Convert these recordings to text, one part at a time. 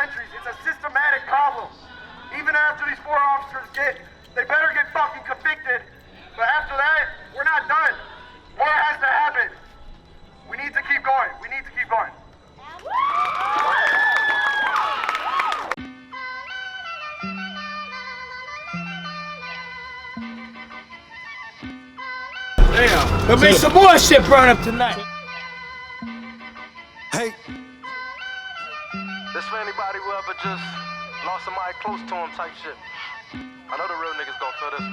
centuries. It's a systematic problem. Even after these 4 officers they better get fucking convicted. But after that, we're not done. More has to happen. We need to keep going. We need to keep going. Damn. There'll be some more shit burn up tonight. Hey. This for anybody who ever just lost somebody close to him type shit. I know the real niggas gon' feel this.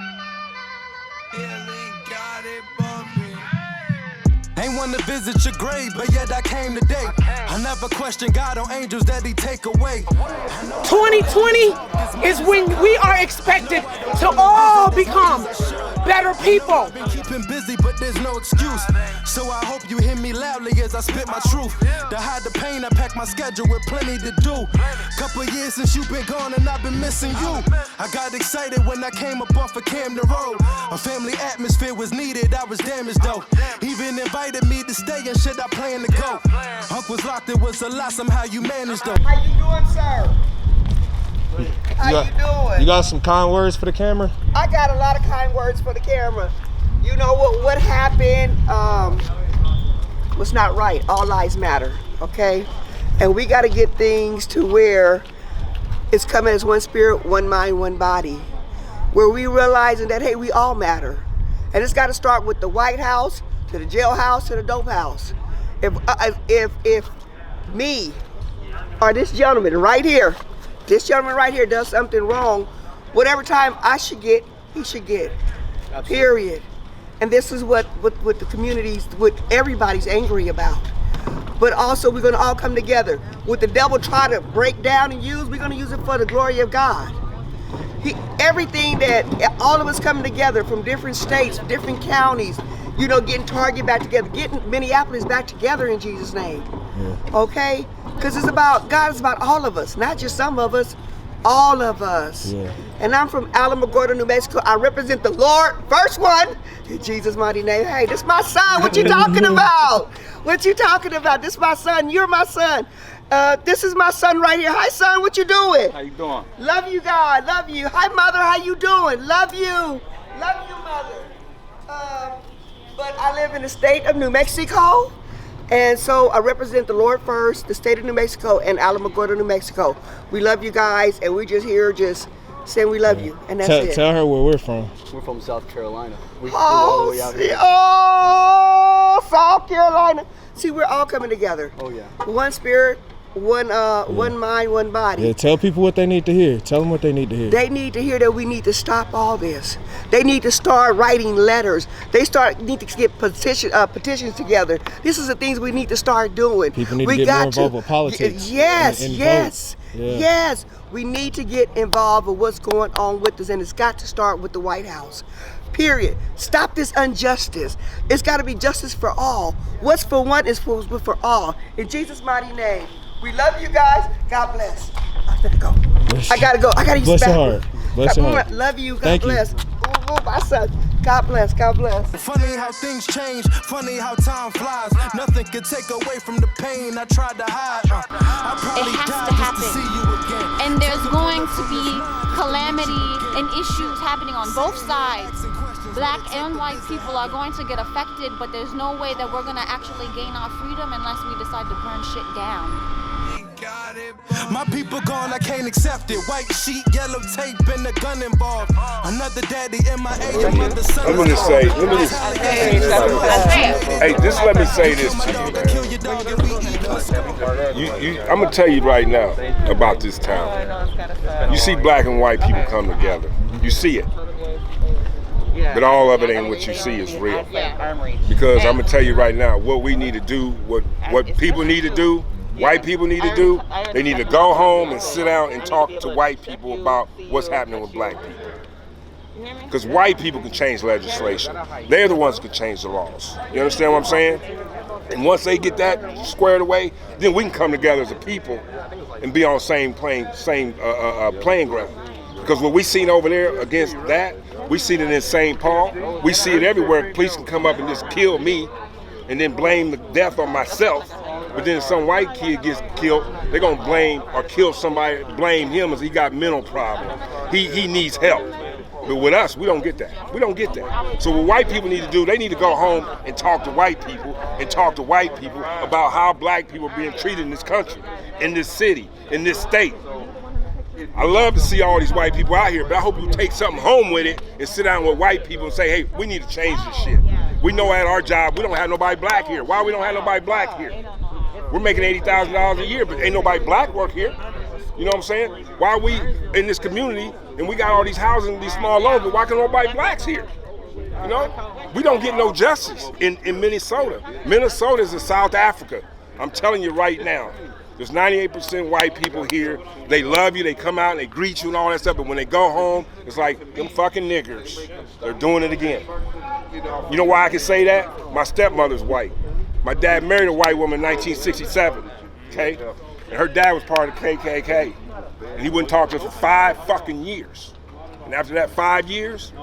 Ain't one to visit your grave, but yet I came today. I never questioned God or angels that he take away. 2020 is when we are expected to all become better people. Been keeping busy, but there's no excuse. So I hope you hear me loudly as I spit my truth. To hide the pain, I pack my schedule with plenty to do. Couple years since you've been gone and I've been missing you. I got excited when I came up off of Camden Road. A family atmosphere was needed, I was damaged though. Even invited me to stay and shit, I plan to go. Unc was locked, it was a lot, somehow you managed though. How you doing, sir? How you doing? You got some kind words for the camera? I got a lot of kind words for the camera. You know what happened was not right. All lives matter, okay? And we got to get things to where it's coming as one spirit, one mind, one body. Where we realizing that, hey, we all matter. And it's got to start with the White House, to the jailhouse, to the dope house. If me or this gentleman right here does something wrong, whatever time I should get, he should get. Absolutely. Period. And this is what the communities, what everybody's angry about. But also we're gonna all come together. What the devil try to break down and use, we're gonna use it for the glory of God. Everything that all of us coming together from different states, different counties, you know, getting Target back together, getting Minneapolis back together in Jesus' name. Yeah. Okay? Because it's about, God is about all of us, not just some of us, all of us. Yeah. And I'm from Alamogordo, New Mexico. I represent the Lord, first one, in Jesus' mighty name. Hey, this my son, what you talking about? What you talking about? This my son, you're my son. This is my son right here. Hi, son, what you doing? How you doing? Love you, God, love you. Hi, mother, how you doing? Love you. Love you, mother. But I live in the state of New Mexico. And so I represent the Lord first, the state of New Mexico, and Alamogordo, New Mexico. We love you guys, and we're just here just saying we love you, and that's it. Tell her where we're from. We're from South Carolina. We flew all the way out here. Oh, South Carolina. See, we're all coming together. Oh, yeah. One spirit, one mind, one body. Yeah, tell people what they need to hear. Tell them what they need to hear. They need to hear that we need to stop all this. They need to start writing letters. They need to get petitions together. This is the things we need to start doing. People need to get more involved with politics. Yes, and yes, vote. Yeah. yes. We need to get involved with what's going on with us, and it's got to start with the White House. Period. Stop this injustice. It's got to be justice for all. What's for one is for all. In Jesus' mighty name. We love you guys. God bless. I gotta go. I gotta go. I gotta use the bathroom. Bless your heart. Love you. God Thank bless. Oh, my son. God bless. God bless. Funny how things change. Funny how time flies. Nothing can take away from the pain I tried to hide. It has to happen. And there's going to be calamity and issues happening on both sides. Black and white people are going to get affected, but there's no way that we're going to actually gain our freedom unless we decide to burn shit down. My people gone, I can't accept it. White sheet, yellow tape, and a gun involved. Another daddy MIA, another son. Let me just say this to you. I'm gonna tell you right now about this town. You see black and white people come together. You see it. But all of it ain't what you see is real. Because I'm gonna tell you right now, what we need to do, what people need to do, white people need to do, they need to go home and sit down and talk to white people about what's happening with black people. Because white people can change legislation. They're the ones who can change the laws. You understand what I'm saying? And once they get that squared away, then we can come together as a people and be on the same playing ground. Because what we seen over there against that, we seen it in St. Paul. We see it everywhere. Police can come up and just kill me and then blame the death on myself But then if some white kid gets killed, they're gonna blame or kill somebody, blame him as he got mental problems. He needs help. But with us, we don't get that. We don't get that. So what white people need to do, they need to go home and talk to white people about how black people are being treated in this country, in this city, in this state. I love to see all these white people out here, but I hope you take something home with it and sit down with white people and say, hey, we need to change this shit. We know at our job, we don't have nobody black here. Why we don't have nobody black here? We're making $80,000 a year, but ain't nobody black work here. You know what I'm saying? Why are we in this community and we got all these houses and these small loans, but why can't nobody blacks here? You know? We don't get no justice in Minnesota. Minnesota is in South Africa. I'm telling you right now. There's 98% white people here. They love you, they come out and they greet you and all that stuff, but when they go home, it's like, them fucking niggers. They're doing it again. You know why I can say that? My stepmother's white. My dad married a white woman in 1967, okay? And her dad was part of the KKK. And he wouldn't talk to us for 5 fucking years. And after that 5 years,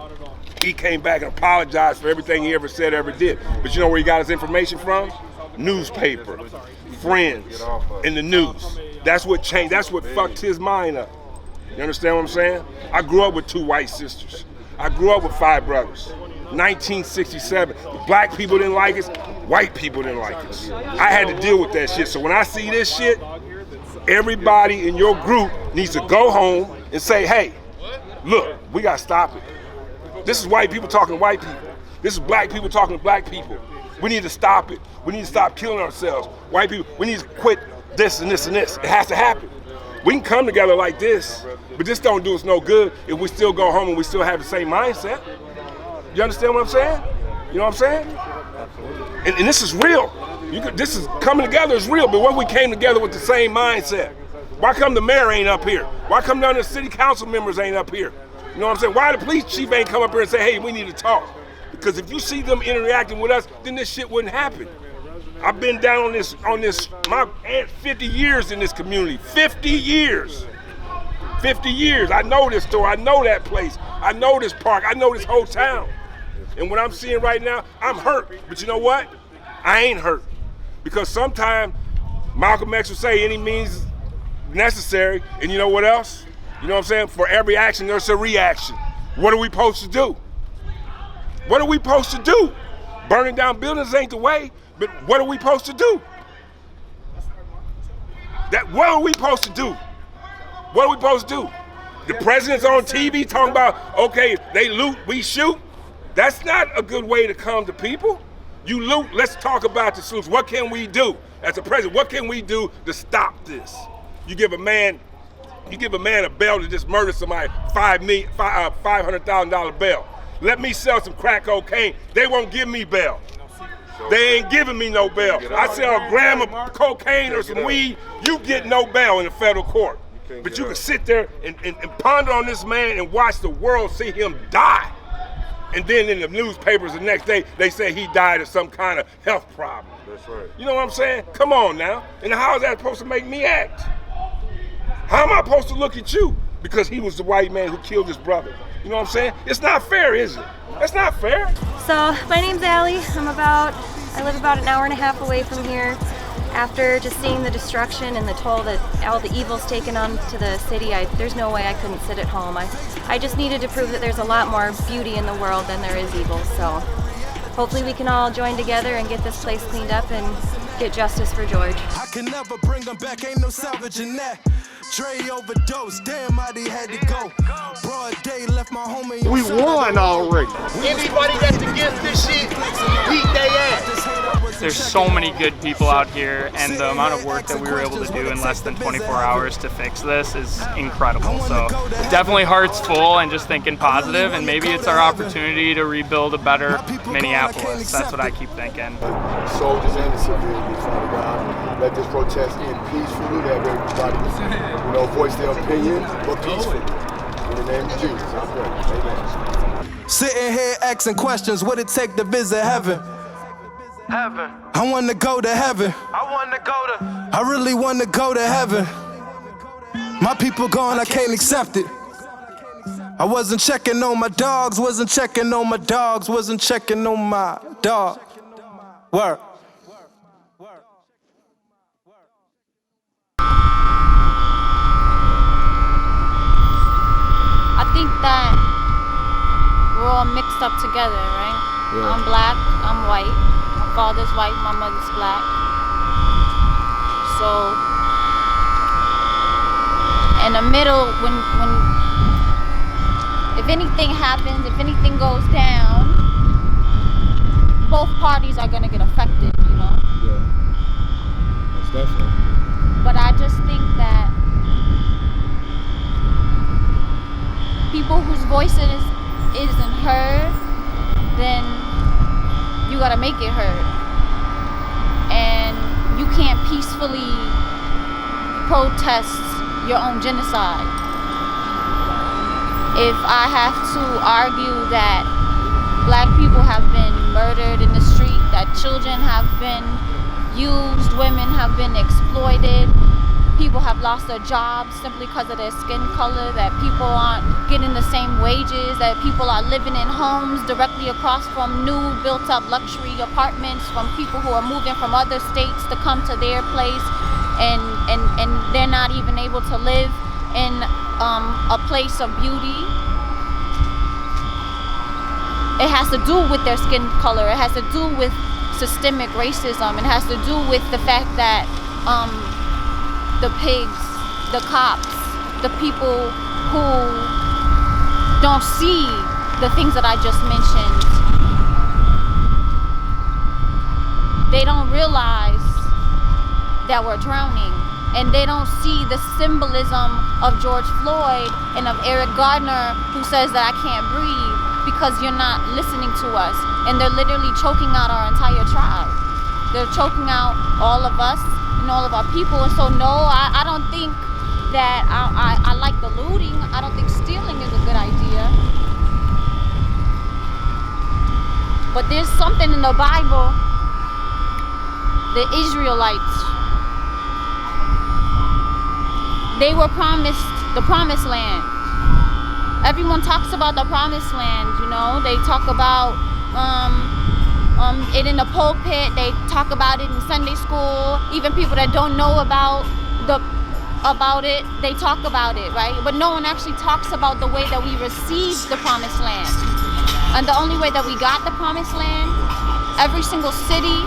he came back and apologized for everything he ever said, ever did. But you know where he got his information from? Newspaper, friends, in the news. That's what changed, that's what fucked his mind up. You understand what I'm saying? I grew up with 2 white sisters. I grew up with 5 brothers. 1967, black people didn't like us, white people didn't like us. I had to deal with that shit. So when I see this shit, everybody in your group needs to go home and say, hey, look, we gotta stop it. This is white people talking to white people. This is black people talking to black people. We need to stop it. We need to stop killing ourselves. White people, we need to quit this and this and this. It has to happen. We can come together like this, but this don't do us no good if we still go home and we still have the same mindset. You understand what I'm saying? You know what I'm saying? And this is real. This is coming together is real, but what we came together with the same mindset. Why come the mayor ain't up here? Why come none of the city council members ain't up here? You know what I'm saying? Why the police chief ain't come up here and say, hey, we need to talk? Because if you see them interacting with us, then this shit wouldn't happen. I've been down on this, my aunt 50 years in this community, 50 years. 50 years, I know this store, I know that place, I know this park, I know this whole town. And what I'm seeing right now, I'm hurt, but you know what? I ain't hurt. Because sometimes Malcolm X would say any means necessary, and you know what else? You know what I'm saying? For every action, there's a reaction. What are we supposed to do? What are we supposed to do? Burning down buildings ain't the way, but what are we supposed to do? What are we supposed to do? What are we supposed to do? The president's on TV talking about, okay, they loot, we shoot. That's not a good way to come to people. You loot, let's talk about the solution. What can we do as a president? What can we do to stop this? You give a man a bail to just murder somebody, $500,000 bail. Let me sell some crack cocaine. They won't give me bail. They ain't giving me no bail. I sell a gram of cocaine or some weed, you get no bail in the federal court. But you can sit there and ponder on this man and watch the world see him die. And then in the newspapers the next day, they say he died of some kind of health problem. That's right. You know what I'm saying? Come on now. And how is that supposed to make me act? How am I supposed to look at you? Because he was the white man who killed his brother. You know what I'm saying? It's not fair, is it? That's not fair. So, my name's Allie. I live about an hour and a half away from here. After just seeing the destruction and the toll that all the evil's taken on to the city, there's no way I couldn't sit at home. I just needed to prove that there's a lot more beauty in the world than there is evil. So hopefully we can all join together and get this place cleaned up and get justice for George. I can never bring them back, ain't no salvaging that. Dre overdose, damn how they had to go. Broad day left my home in We won already. Anybody that's against this shit, beat their ass. There's so many good people out here, and the amount of work that we were able to do in less than 24 hours to fix this is incredible. So definitely heart's full and just thinking positive, and maybe it's our opportunity to rebuild a better Minneapolis. That's what I keep thinking. Soldiers and the civilians, Father God, let this protest end peacefully. Let everybody, voice their opinion, but peacefully. In the name of Jesus, I pray. Amen. Sitting here asking questions, what it take to visit heaven? I want to go to heaven. I really want to go to heaven. My people gone, I can't accept it. I wasn't checking on my dogs, wasn't checking on my dog. Word. think that we're all mixed up together, right? Yeah. I'm black, I'm white. My father's white, my mother's black. So, in the middle, when if anything happens, if anything goes down, both parties are gonna get affected, you know? Yeah. Most definitely. But I just think that people whose voices isn't heard, then you gotta make it heard. And you can't peacefully protest your own genocide. If I have to argue that black people have been murdered in the street, that children have been used, women have been exploited, people have lost their jobs simply because of their skin color, that people aren't getting the same wages, that people are living in homes directly across from new built up luxury apartments from people who are moving from other states to come to their place, and they're not even able to live in a place of beauty. It has to do with their skin color. It has to do with systemic racism. It has to do with the fact that the pigs, the cops, the people who don't see the things that I just mentioned, they don't realize that we're drowning, and they don't see the symbolism of George Floyd and of Eric Gardner, who says that I can't breathe because you're not listening to us. And they're literally choking out our entire tribe. They're choking out all of us and all of our people. And so no, I don't think that I like the looting. I don't think stealing is a good idea. But there's something in the Bible, the Israelites, they were promised the promised land. Everyone talks about the promised land, you know. They talk about it in the pulpit. They talk about it in Sunday school. Even people that don't know about it, they talk about it, right? But no one actually talks about the way that we received the promised land. And the only way that we got the promised land, every single city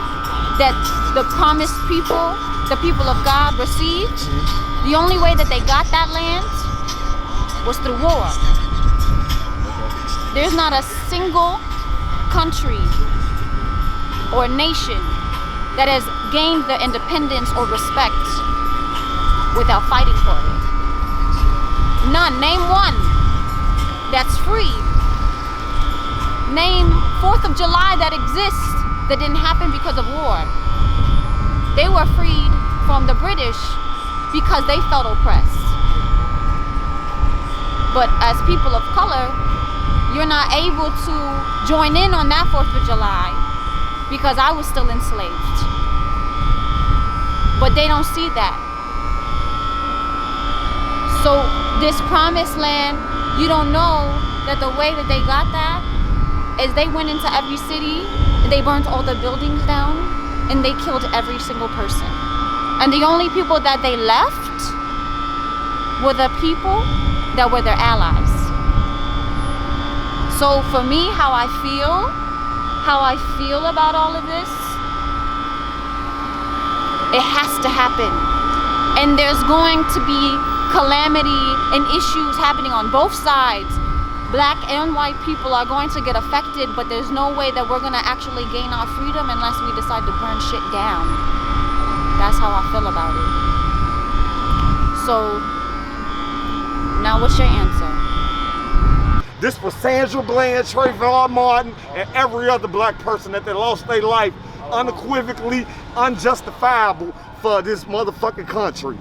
that the promised people, the people of God received, the only way that they got that land was through war. There's not a single country or nation that has gained their independence or respect without fighting for it. None. Name one that's free. Name 4th of July that exists that didn't happen because of war. They were freed from the British because they felt oppressed. But as people of color, you're not able to join in on that 4th of July because I was still enslaved. But they don't see that. So this promised land, you don't know that the way that they got that is they went into every city, they burnt all the buildings down, and they killed every single person. And the only people that they left were the people that were their allies. So for me, how I feel about all of this, it has to happen. And there's going to be calamity and issues happening on both sides. Black and white people are going to get affected, but there's no way that we're gonna actually gain our freedom unless we decide to burn shit down. That's how I feel about it. So, now what's your answer? This for Sandra Bland, Trayvon Martin, and every other black person that lost their life unequivocally, unjustifiable for this motherfucking country.